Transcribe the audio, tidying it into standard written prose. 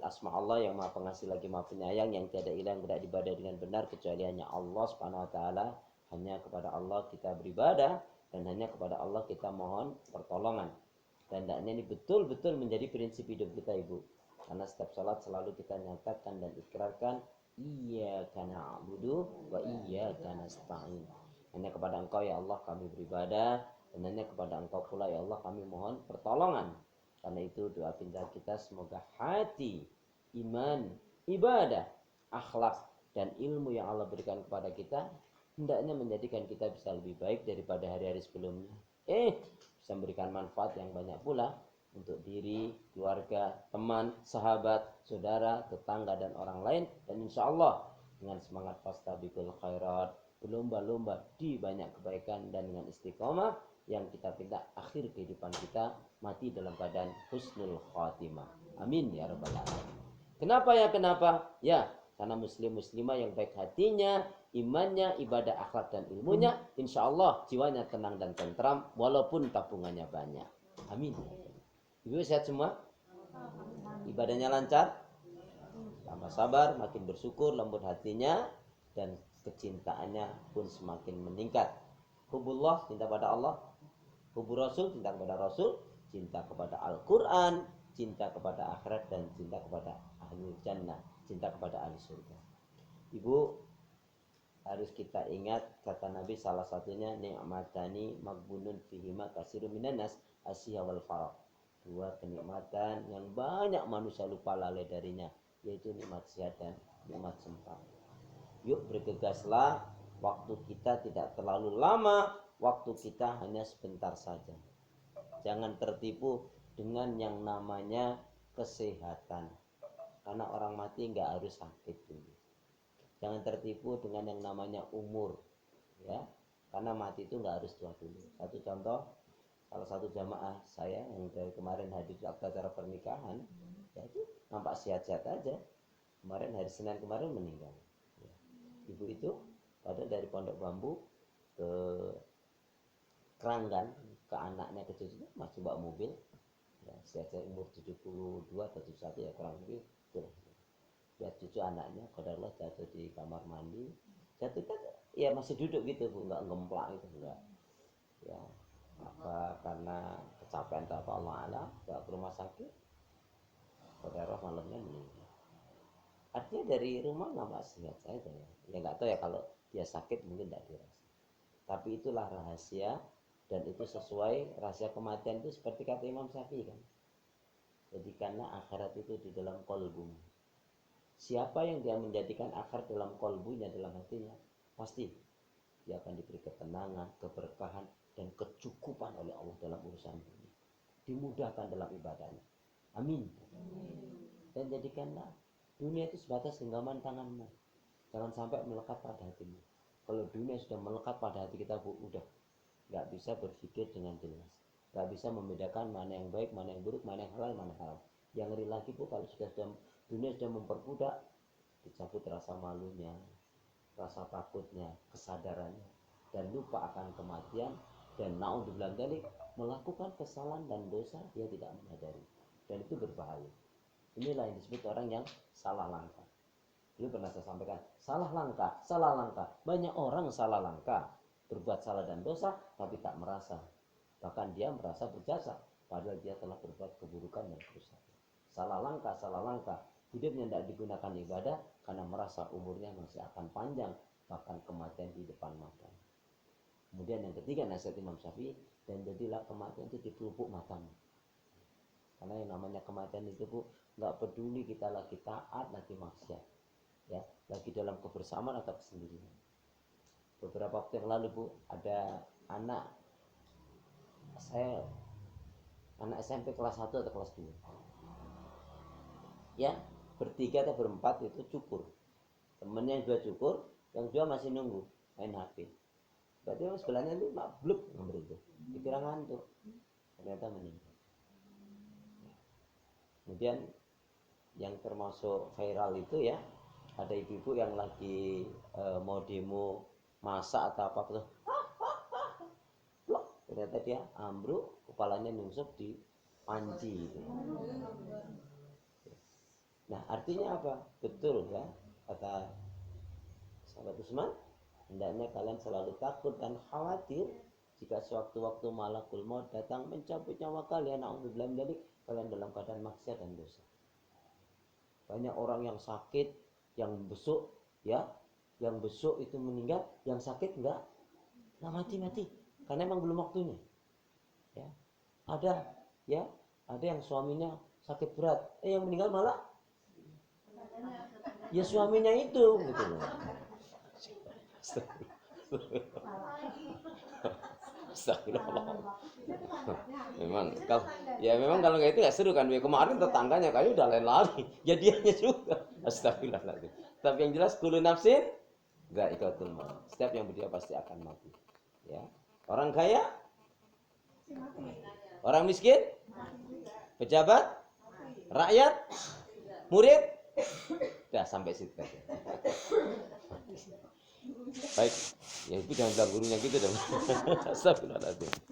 asma Allah yang Maha Pengasih lagi Maha Penyayang, yang tiada ilah yang berhak diibadahi dengan benar kecuali hanya Allah Subhanahu wa taala. Hanya kepada Allah kita beribadah dan hanya kepada Allah kita mohon pertolongan. Dan hendaknya ini betul-betul menjadi prinsip hidup kita, Ibu. Karena setiap salat selalu kita nyatakan dan ikrarkan iyyaka na'budu wa iyyaka nasta'in. Hanya kepada Engkau ya Allah kami beribadah, dan hanya kepada Engkau pula ya Allah kami mohon pertolongan. Karena itu doa pinta kita semoga hati, iman, ibadah, akhlak dan ilmu yang Allah berikan kepada kita hendaknya menjadikan kita bisa lebih baik daripada hari-hari sebelumnya. Bisa memberikan manfaat yang banyak pula untuk diri, keluarga, teman, sahabat, saudara, tetangga dan orang lain. Dan insya Allah dengan semangat fastabiqul khairat, berlomba-lomba di banyak kebaikan dan dengan istiqomah yang kita pinta akhir kehidupan kita mati dalam keadaan husnul khatimah. Amin ya rabbal alamin. Kenapa ya? Kenapa? Ya, karena muslim muslimah yang baik hatinya, imannya, ibadah, akhlak dan ilmunya, insya Allah jiwanya tenang dan tentram walaupun tabungannya banyak. Amin. Ibu sehat semua? Ibadahnya lancar? Tambah sabar, makin bersyukur, lembut hatinya, dan kecintaannya pun semakin meningkat. Hubullah, cinta pada Allah. Hubur Rasul, cinta kepada Rasul. Cinta kepada Al-Quran. Cinta kepada akhirat dan cinta kepada ahli jannah. Cinta kepada ahli surga. Ibu, harus kita ingat kata Nabi salah satunya ni'matani magbunun fihima katsirun minan nas asyiha wal faraq. Dua kenikmatan yang banyak manusia lupa lalai darinya, yaitu nikmat sehat dan nikmat sempat. Yuk bergegaslah, waktu kita tidak terlalu lama, waktu kita hanya sebentar saja. Jangan tertipu dengan yang namanya kesehatan, karena orang mati nggak harus sakit dulu. Jangan tertipu dengan yang namanya umur, ya, karena mati itu nggak harus tua dulu. Satu contoh, salah satu jamaah saya yang dari kemarin hadir di acara pernikahan, ya itu nampak sehat-sehat aja. Kemarin hari Senin kemarin meninggal. Ya. Ibu itu pada dari Pondok Bambu ke Keranggan, ke anaknya ke cucunya masih bawa mobil. Ya, sehat-sehat umur 72 atau 71 ya kurang lebih. Tuh. Lihat cucu anaknya, qadarullah jatuh di kamar mandi. Jatuh kan ya masih duduk gitu Bu, nggak gemplak gitu enggak. Ya, apa karena kecapean atau apa Allah alam, bawa ke rumah sakit. Qadarullah malamnya meninggal. Artinya dari rumah nggak sehat saja ya. Ya nggak tahu ya kalau dia sakit mungkin tidak dirasa. Tapi itulah rahasia dan itu sesuai rahasia kematian itu seperti kata Imam Syafi'i kan. Jadi karena akhirat itu di dalam kolbu. Siapa yang dia menjadikan akhirat dalam kolbunya, dalam hatinya, pasti dia akan diberi ketenangan, keberkahan dan kecukupan oleh Allah dalam urusan dunia. Dimudahkan dalam ibadahnya. Amin. Dan jadikanlah dunia itu sebatas genggaman tanganmu. Jangan sampai melekat pada hatimu. Kalau dunia sudah melekat pada hati kita, Bu, udah nggak bisa berpikir dengan jelas, nggak bisa membedakan mana yang baik, mana yang buruk, mana yang halal, mana yang haram. Yang ngeri lagi Bu, kalau dunia sudah memperbudak, dicabut rasa malunya, rasa takutnya, kesadarannya, dan lupa akan kematian, dan naudzubillah dzalik melakukan kesalahan dan dosa dia tidak menyadari, dan itu berbahaya. Inilah yang disebut orang yang salah langkah. Dulu pernah saya sampaikan, salah langkah. Banyak orang salah langkah, berbuat salah dan dosa, tapi tak merasa. Bahkan dia merasa berjasa, padahal dia telah berbuat keburukan dan kerusakan. Salah langkah. Hidupnya tidak digunakan ibadah, karena merasa umurnya masih akan panjang, bahkan kematian di depan mata. Kemudian yang ketiga nasihat Imam Syafi'i, dan jadilah kematian itu di pelupuk matamu. Karena yang namanya kematian itu Bu, nggak peduli kita lagi taat, lagi maksiat, ya, lagi dalam kebersamaan atau kesendirian. Beberapa waktu yang lalu Bu, ada anak SMP kelas 1 atau kelas 2, ya, bertiga atau berempat itu cukur. Temennya yang dua cukur, yang dua masih nunggu main HP. Berarti yang sebelahnya itu mak bluk nomor itu, dikira ngantuk, ternyata meninggal. Kemudian yang termasuk viral itu ya, ada ibu-ibu yang lagi mau demo masak atau apa tuh, ternyata dia ambruk, kepalanya nusuk di panci itu. Nah, artinya apa? Betul ya, kata sahabat Utsman, hendaknya kalian selalu takut dan khawatir jika sewaktu-waktu malakul maut datang mencabut nyawa kalian, na'udzubillah min dzalik, kalian dalam keadaan maksiat dan dosa. Banyak orang yang sakit, yang besuk, ya, yang besuk itu meninggal, yang sakit enggak mati, karena emang belum waktunya. Ya, ya, ada yang suaminya sakit berat, yang meninggal malah ya suaminya itu, gitu loh. Astagfirullah. Memang kalau kayak itu ya seru kan. Kemarin tetangganya kali udah lari, ya dianya juga. Astagfirullahaladzim. Tapi yang jelas kullu nafsin dha'iqatul maut. Setiap yang berdua pasti akan mati. Ya. Orang kaya, orang miskin, pejabat, rakyat, murid, udah sampai situ aja. Baik, ya itu jangan bilang gurunya gitu dong. Astagfirullahaladzim.